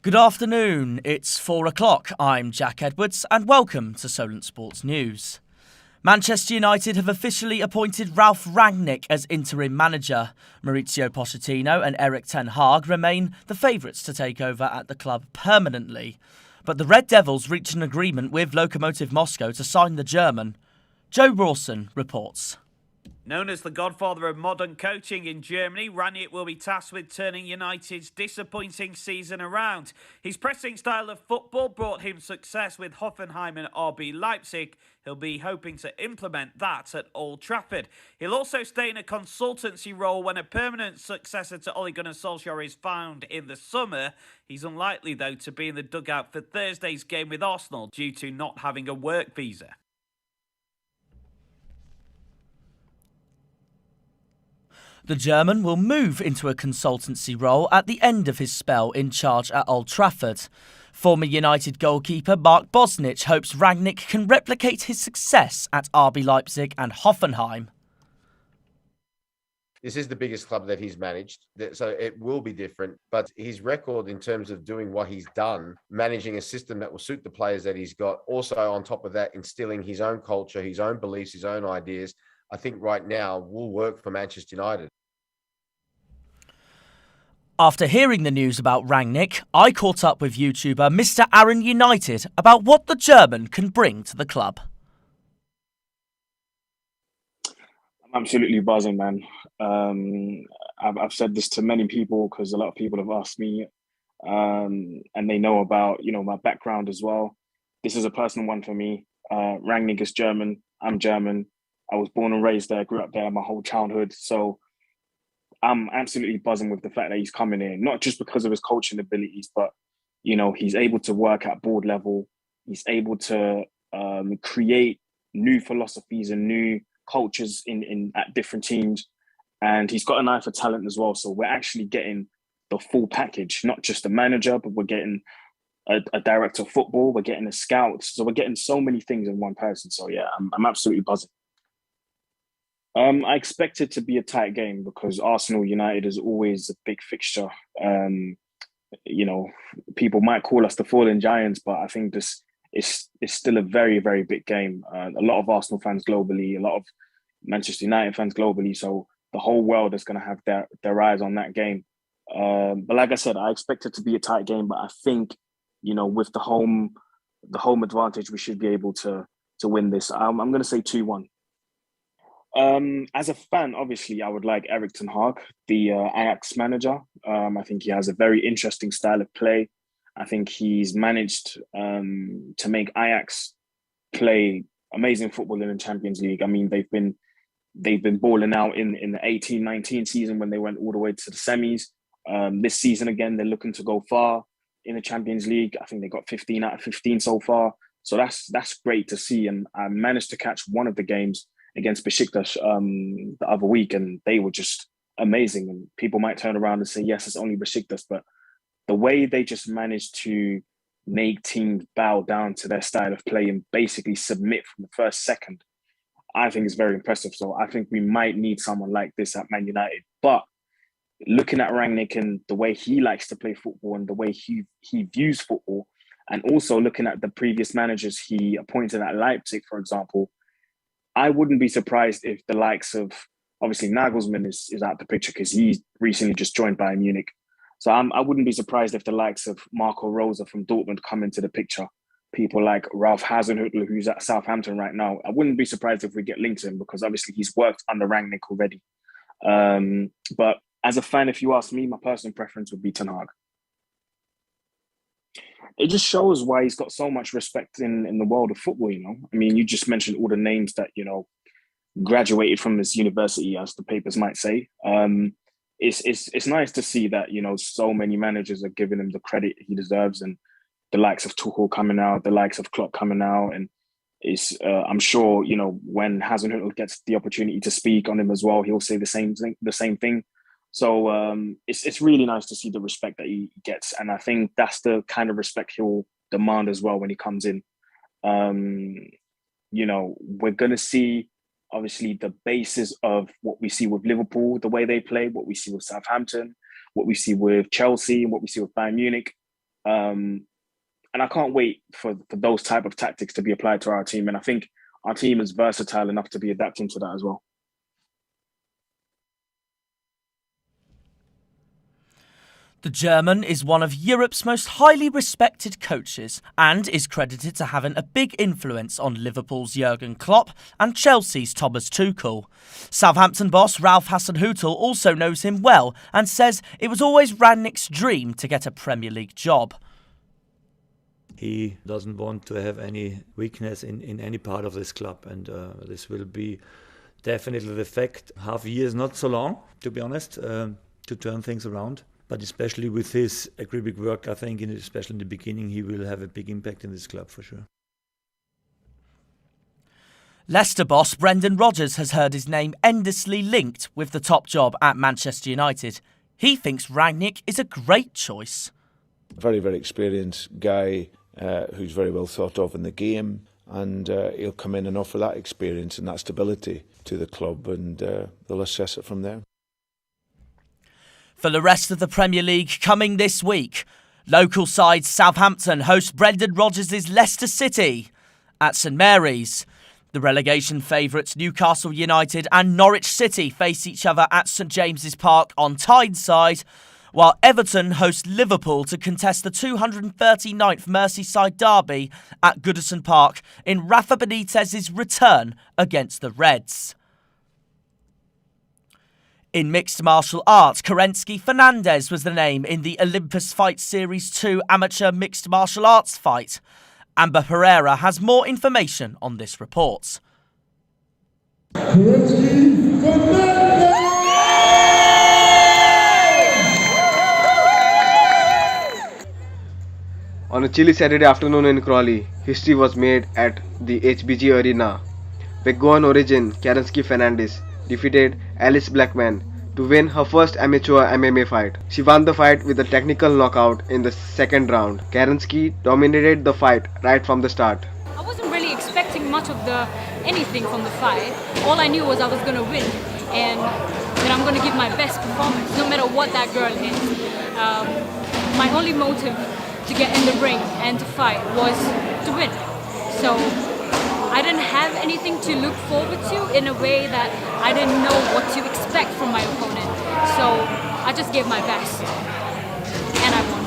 Good afternoon, it's 4 o'clock. I'm Jack Edwards and welcome to Solent Sports News. Manchester United have officially appointed Ralf Rangnick as interim manager. Maurizio Pochettino and Erik ten Hag remain the favourites to take over at the club permanently. But the Red Devils reached an agreement with Lokomotiv Moscow to sign the German. Joe Rawson reports. Known as the godfather of modern coaching in Germany, Rangnick will be tasked with turning United's disappointing season around. His pressing style of football brought him success with Hoffenheim and RB Leipzig. He'll be hoping to implement that at Old Trafford. He'll also stay in a consultancy role when a permanent successor to Ole Gunnar Solskjaer is found in the summer. He's unlikely, though, to be in the dugout for Thursday's game with Arsenal due to not having a work visa. The German will move into a consultancy role at the end of his spell in charge at Old Trafford. Former United goalkeeper Mark Bosnich hopes Rangnick can replicate his success at RB Leipzig and Hoffenheim. This is the biggest club that he's managed, so it will be different. But his record in terms of doing what he's done, managing a system that will suit the players that he's got, also on top of that, instilling his own culture, his own beliefs, his own ideas, I think right now will work for Manchester United. After hearing the news about Rangnick, I caught up with YouTuber Mr. Aaron United about what the German can bring to the club. I'm absolutely buzzing, man. I've said this to many people because a lot of people have asked me, and they know about my background as well. This is a personal one for me. Rangnick is German. I'm German. I was born and raised there, grew up there my whole childhood. So I'm absolutely buzzing with the fact that he's coming in, not just because of his coaching abilities, but he's able to work at board level. He's able to create new philosophies and new cultures in at different teams, and he's got an eye for talent as well. So we're actually getting the full package, not just a manager, but we're getting a director of football. We're getting a scout. So we're getting so many things in one person. So yeah, I'm absolutely buzzing. I expect it to be a tight game because Arsenal United is always a big fixture. People might call us the fallen giants, but I think this is still a very, very big game. A lot of Arsenal fans globally, a lot of Manchester United fans globally. So the whole world is going to have their eyes on that game. But like I said, I expect it to be a tight game. But I think with the home advantage, we should be able to win this. I'm going to say 2-1. As a fan, obviously, I would like Erik ten Hag, the Ajax manager. I think he has a very interesting style of play. I think he's managed to make Ajax play amazing football in the Champions League. I mean, they've been balling out in the 18-19 season when they went all the way to the semis. This season, again, they're looking to go far in the Champions League. I think they got 15 out of 15 so far. So that's great to see. And I managed to catch one of the games against Besiktas the other week, and they were just amazing. And people might turn around and say, yes, it's only Besiktas, but the way they just managed to make teams bow down to their style of play and basically submit from the first second, I think is very impressive. So I think we might need someone like this at Man United. But looking at Rangnick and the way he likes to play football and the way he views football, and also looking at the previous managers he appointed at Leipzig, for example, I wouldn't be surprised if the likes of, obviously Nagelsmann is out the picture because he's recently just joined Bayern Munich. So I wouldn't be surprised if the likes of Marco Rose from Dortmund come into the picture. People like Ralph Hasenhüttl, who's at Southampton right now. I wouldn't be surprised if we get linked to him because obviously he's worked under Rangnick already. But as a fan, if you ask me, my personal preference would be Ten Hag. It just shows why he's got so much respect in the world of football, I mean, you just mentioned all the names that, graduated from this university, as the papers might say. It's nice to see that, so many managers are giving him the credit he deserves, and the likes of Tuchel coming out, the likes of Klopp coming out. And I'm sure, when Hasenhüttl gets the opportunity to speak on him as well, he'll say the same thing. So it's really nice to see the respect that he gets. And I think that's the kind of respect he'll demand as well when he comes in. We're going to see, obviously, the basis of what we see with Liverpool, the way they play, what we see with Southampton, what we see with Chelsea, and what we see with Bayern Munich. And I can't wait for those type of tactics to be applied to our team. And I think our team is versatile enough to be adapting to that as well. The German is one of Europe's most highly respected coaches and is credited to having a big influence on Liverpool's Jurgen Klopp and Chelsea's Thomas Tuchel. Southampton boss Ralph Hasenhüttl also knows him well and says it was always Rangnick's dream to get a Premier League job. He doesn't want to have any weakness in any part of this club, and this will be definitely the fact. Half a year is not so long, to be honest, to turn things around. But especially with his acribic work, I think, especially in the beginning, he will have a big impact in this club for sure. Leicester boss Brendan Rodgers has heard his name endlessly linked with the top job at Manchester United. He thinks Rangnick is a great choice. Very, very experienced guy who's very well thought of in the game, and he'll come in and offer that experience and that stability to the club, and they'll assess it from there. For the rest of the Premier League coming this week, local side Southampton host Brendan Rodgers' Leicester City at St Mary's. The relegation favourites Newcastle United and Norwich City face each other at St James's Park on Tyneside, while Everton host Liverpool to contest the 239th Merseyside derby at Goodison Park in Rafa Benitez's return against the Reds. In mixed martial arts, Kerensky Fernandez was the name in the Olympus Fight Series 2 amateur mixed martial arts fight. Amber Pereira has more information on this report. Kerensky Fernandez! On a chilly Saturday afternoon in Crawley, history was made at the HBG Arena. Peguan origin Kerensky Fernandez defeated Alice Blackman to win her first amateur MMA fight. She won the fight with a technical knockout in the second round. Kerensky dominated the fight right from the start. I wasn't really expecting much of anything from the fight. All I knew was I was going to win and that I'm going to give my best performance no matter what that girl is. My only motive to get in the ring and to fight was to win. So I didn't have anything to look forward to in a way that I didn't know what to expect from my opponent. So I just gave my best and I won.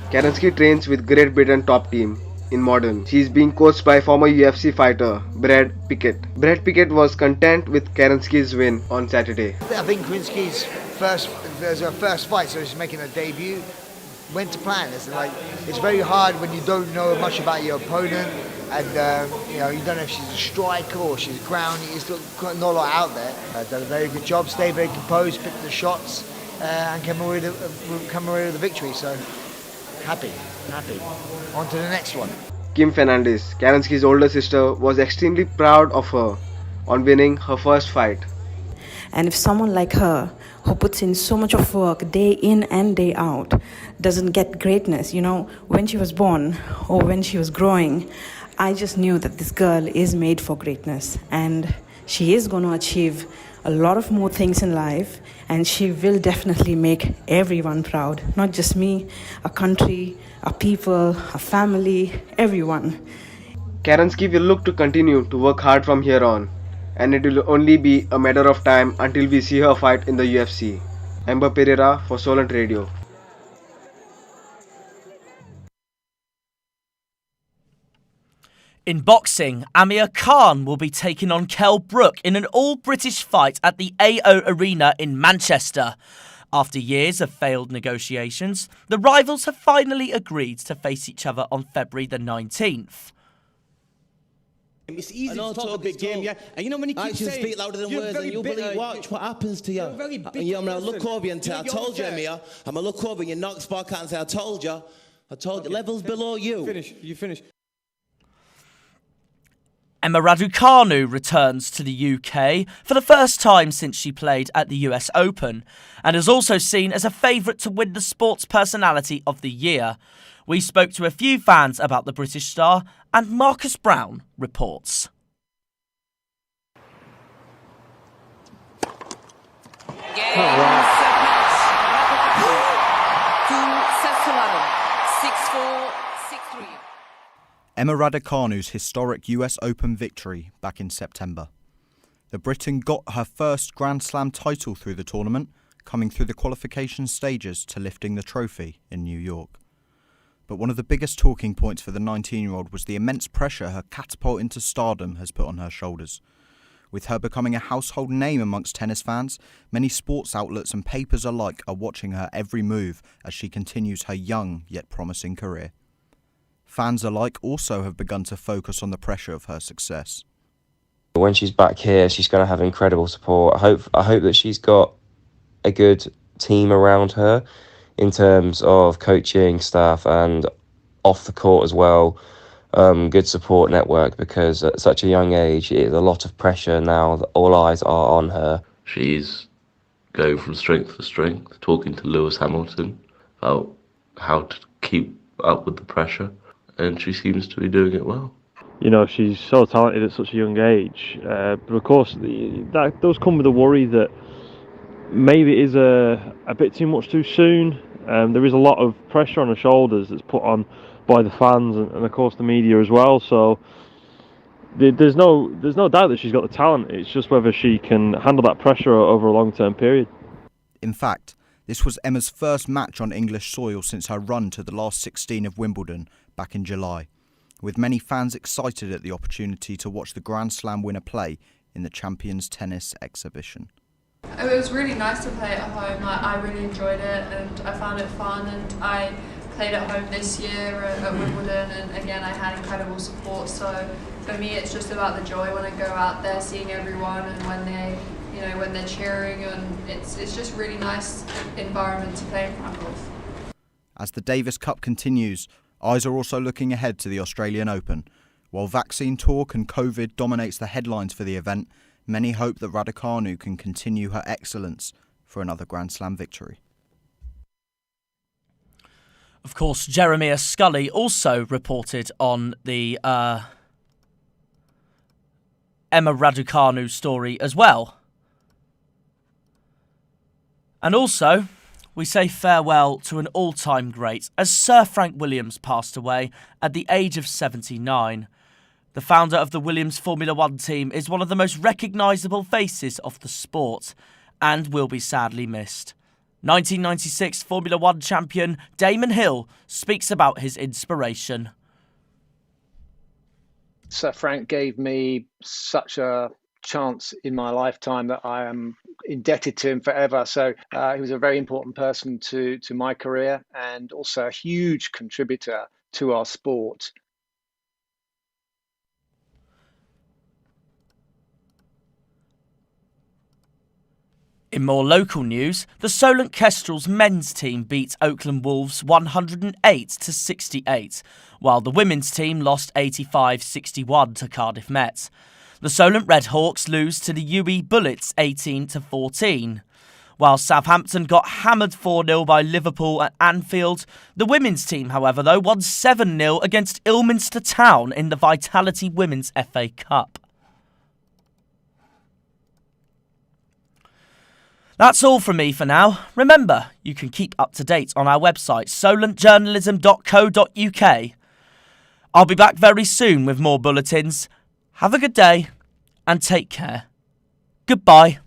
Kerensky trains with Great Britain top team in Modern. She is being coached by former UFC fighter Brad Pickett. Brad Pickett was content with Kerensky's win on Saturday. I think Kerensky's first fight, so she's making a debut. Went to plan. It's very hard when you don't know much about your opponent, and you don't know if she's a striker or she's ground. There's still not a lot out there. Done a very good job, stayed very composed, picked the shots, and came away with the victory. So happy. On to the next one. Kim Fernandez, Kerensky's older sister, was extremely proud of her on winning her first fight. And if someone like her, who puts in so much of work day in and day out, doesn't get greatness, when she was born or when she was growing, I just knew that this girl is made for greatness and she is going to achieve a lot of more things in life, and she will definitely make everyone proud, not just me, a country, a people, a family, everyone. Kerensky will look to continue to work hard from here on, and it will only be a matter of time until we see her fight in the UFC. Amber Pereira for Solent Radio. In boxing, Amir Khan will be taking on Kell Brook in an all-British fight at the AO Arena in Manchester. After years of failed negotiations, the rivals have finally agreed to face each other on February the 19th. It's easy to talk a big game, yeah. And when you keep saying, speak louder than words, and you'll believe. Watch what happens to you. I'm gonna look over you and say, I told you, Amir. I'm gonna look over you, knock spot and say, I told you. Levels below you. You finish. Emma Raducanu returns to the UK for the first time since she played at the US Open and is also seen as a favourite to win the Sports Personality of the Year. We spoke to a few fans about the British star, and Marcus Brown reports. To Sassuolo, 6-4, Emma Raducanu's historic US Open victory back in September. The Briton got her first Grand Slam title through the tournament, coming through the qualification stages to lifting the trophy in New York. But one of the biggest talking points for the 19-year-old was the immense pressure her catapult into stardom has put on her shoulders. With her becoming a household name amongst tennis fans, many sports outlets and papers alike are watching her every move as she continues her young yet promising career. Fans alike also have begun to focus on the pressure of her success. When she's back here, she's going to have incredible support. I hope that she's got a good team around her in terms of coaching staff and off the court as well. Good support network, because at such a young age, it is a lot of pressure now that all eyes are on her. She's going from strength to strength, talking to Lewis Hamilton about how to keep up with the pressure, and she seems to be doing it well. You know, she's so talented at such a young age, but of course that does come with a worry that maybe it is a bit too much too soon. There is a lot of pressure on her shoulders that's put on by the fans and of course the media as well. So there's no doubt that she's got the talent. It's just whether she can handle that pressure over a long-term period. In fact, this was Emma's first match on English soil since her run to the last 16 of Wimbledon back in July, with many fans excited at the opportunity to watch the Grand Slam winner play in the Champions Tennis exhibition. It was really nice to play at home. I really enjoyed it and I found it fun, and I played at home this year at Wimbledon, and again I had incredible support. So for me it's just about the joy when I go out there, seeing everyone, and when they're cheering, and it's just really nice environment to play in front of. As the Davis Cup continues, eyes are also looking ahead to the Australian Open. While vaccine talk and COVID dominates the headlines for the event, many hope that Raducanu can continue her excellence for another Grand Slam victory. Of course, Jeremiah Scully also reported on the Emma Raducanu story as well. And also, we say farewell to an all-time great as Sir Frank Williams passed away at the age of 79. The founder of the Williams Formula One team is one of the most recognisable faces of the sport and will be sadly missed. 1996 Formula One champion Damon Hill speaks about his inspiration. Sir Frank gave me such a chance in my lifetime that I am indebted to him forever. So he was a very important person to my career, and also a huge contributor to our sport. In more local news, the Solent Kestrels men's team beat Oakland Wolves 108-68, while the women's team lost 85-61 to Cardiff Met. The Solent Redhawks lose to the UE Bullets 18-14. While Southampton got hammered 4-0 by Liverpool at Anfield, the women's team, however, won 7-0 against Ilminster Town in the Vitality Women's FA Cup. That's all from me for now. Remember, you can keep up to date on our website, solentjournalism.co.uk. I'll be back very soon with more bulletins. Have a good day and take care. Goodbye.